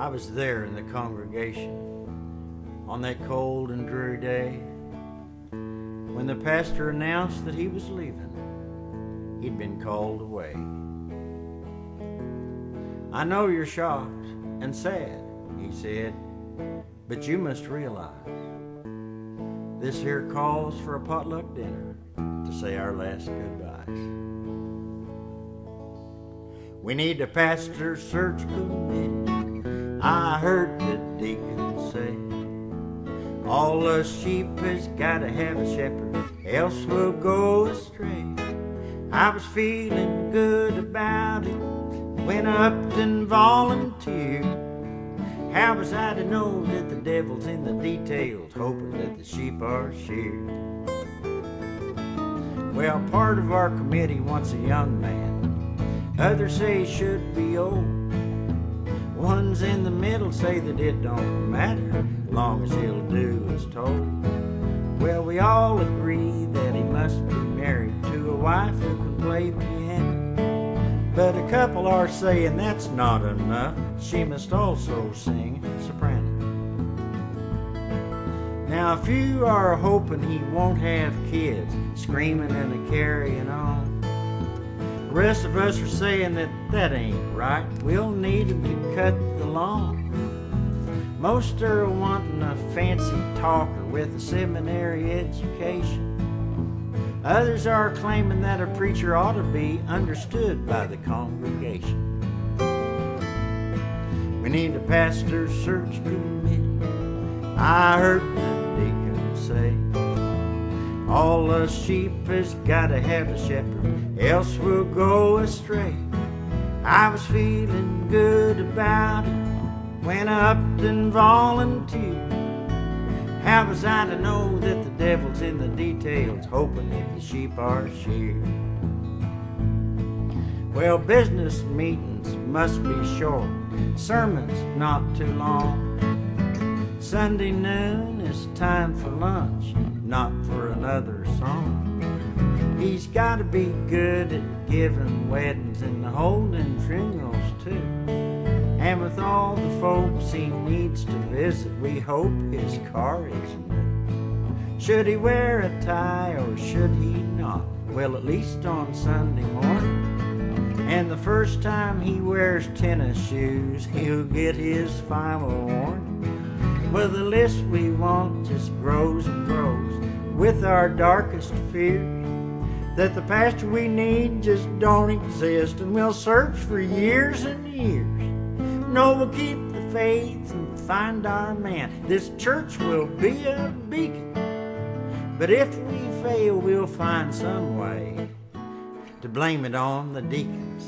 I was there in the congregation on that cold and dreary day when the pastor announced that he was leaving. He'd been called away. I know you're shocked and sad, he said, but you must realize this here calls for a potluck dinner to say our last goodbyes. We need a pastor search committee, I heard the deacon say. All us sheep has gotta have a shepherd, else we'll go astray. I was feeling good about it, went up and volunteered. How was I to know that the devil's in the details, hoping that the sheep are sheared? Well, part of our committee wants a young man, others say he should be old. Ones in the middle say that it don't matter, long as he'll do as told. Well, we all agree that he must be married to a wife who can play piano. But a couple are saying that's not enough, she must also sing soprano. Now a few are hoping he won't have kids, screaming and a-carrying on. The rest of us are saying that that ain't right, we'll need him to cut the lawn. Most are wanting a fancy talker with a seminary education. Others are claiming that a preacher ought to be understood by the congregation. We need a pastor search committee, I heard the deacon say. All us sheep has gotta have a shepherd, else we'll go astray. I was feeling good about it, went up and volunteered. How was I to know that the devil's in the details, hoping that the sheep are sheared? Well, business meetings must be short, sermons not too long. Sunday noon is time for lunch, not for another song. He's got to be good at giving weddings and holding funerals too. And with all the folks he needs to visit, we hope his car is new. Should he wear a tie or should he not? Well, at least on Sunday morning. And the first time he wears tennis shoes, he'll get his final warning. Well, the list we want just grows and grows with our darkest fears, that the pastor we need just don't exist, and we'll search for years and years. No, we'll keep the faith and find our man. This church will be a beacon. But if we fail, we'll find some way to blame it on the deacons.